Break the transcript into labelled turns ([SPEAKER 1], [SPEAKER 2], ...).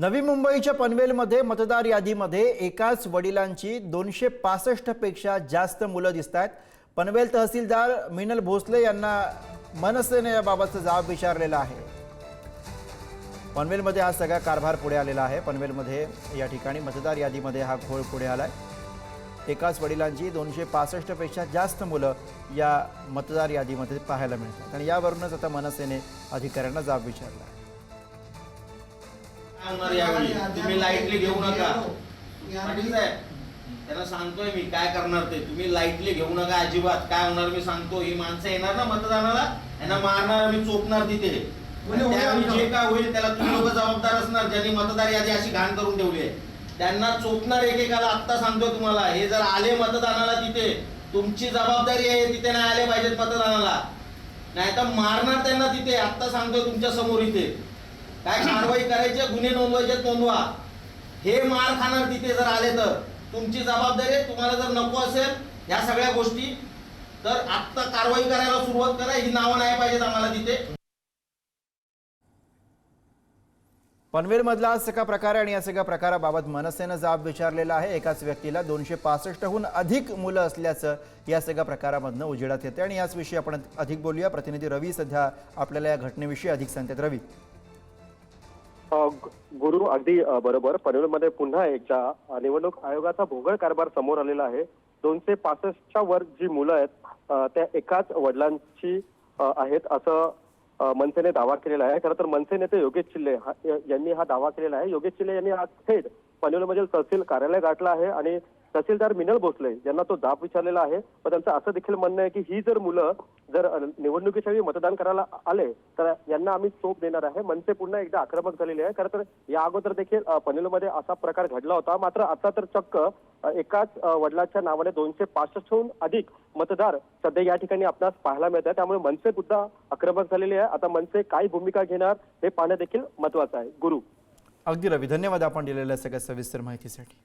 [SPEAKER 1] नवी मुंबईच्या पनवेलमध्ये मतदार यादीमध्ये एकाच वडिलांची 265 पेक्षा जास्त मुलं दिसत आहेत। पनवेल तहसीलदार मिनल भोसले यांना मनसेने याबाबतचा जाब विचारलेला आहे। पनवेलमध्ये हा सगळा कारभार पुढे आलेला आहे। पनवेलमध्ये या ठिकाणी मतदार यादीमध्ये हा घोळ पुढे आलाय। एकाच वडिलांची 265 पेक्षा जास्त मुलं या मतदार यादीमध्ये पाहायला मिळतात आणि यावरूनच आता मनसेने अधिकाऱ्यांना जाब विचारला आहे।
[SPEAKER 2] तुम्ही लाईटली घेऊ नका पाटील साहेब, त्यांना सांगतोय मी काय करणार ते तुम्ही लाईटली घेऊ नका अजिबात। काय होणार मी सांगतो, ही माणसं येणार ना मतदानाला, यांना मारणार मी, चोपणार तिथे। त्यावेळी जे काय होईल त्याला तुम्ही लोक जबाबदार असणार, ज्यांनी मतदार यादी अशी घाण करून ठेवली आहे त्यांना चोपणार एकेकाला। आत्ता सांगतोय तुम्हाला, हे जर आले मतदानाला तिथे तुमची जबाबदारी आहे, तिथे नाही आले पाहिजेत मतदानाला, नाही तर मारणार त्यांना तिथे। आत्ता सांगतोय तुमच्या समोर इथे काय कारवाई करायचे, गुन्हे नोंदवायचे नोंदवा। हे मार खाणार तिथे जर आले तर तुमची जबाबदारी आहे। तुम्हाला जर नको असेल या सगळ्या गोष्टी तर आत्ता कारवाई करायला सुरुवात करा। ही नावं नाही पाहिजेत आम्हाला तिथे।
[SPEAKER 1] पनवेलमधला सगळा प्रकार आणि या सगळ्या प्रकाराबाबत मनसेनं जाब विचारलेला आहे। एकाच व्यक्तीला 265हून अधिक मुलं असल्याचं या सगळ्या प्रकारामधनं उजेडात येते आणि याच विषयी आपण अधिक बोलूया। प्रतिनिधी रवी सध्या आपल्याला या घटनेविषयी अधिक सांगतात। रवी,
[SPEAKER 3] गुरु अगदी बरोबर। पनवेलमध्ये पुन्हा एकदा निवडणूक आयोगाचा भोगळ कारभार समोर आलेला आहे। 265च्या वर जी मुलं आहेत त्या एकाच वडिलांची आहेत असं मनसेने दावा केलेला आहे। खरं तर मनसे नेते योगेश चिल्ले यांनी हा दावा केलेला आहे। योगेश चिल्ले यांनी आज थेट पनवेलमधील तहसील कार्यालय गाठलं आहे आणि तहसीलदार मिनल भोसले यांना तो जाब विचारलेला आहे। पण त्यांचं असं देखील म्हणणं आहे की ही जर मुलं जर निवडणुकीच्या वेळी मतदान करायला आले तर यांना आम्ही चोप देणार आहे। मनसे पुन्हा एकदा आक्रमक झालेली आहे। खरं तर या अगोदर देखील पनवेलमध्ये असा प्रकार घडला होता, मात्र आता तर चक्क एकाच वडिलांच्या नावाने 265हून अधिक मतदार सध्या या ठिकाणी आपल्यास पाहायला मिळत आहे। त्यामुळे मनसे सुद्धा आक्रमक झालेली आहे। आता मनसे काय भूमिका घेणार हे पाहणं देखील महत्वाचं आहे। गुरु,
[SPEAKER 1] अगदी रवी, धन्यवाद आपण दिलेल्या सगळ्या सविस्तर माहितीसाठी।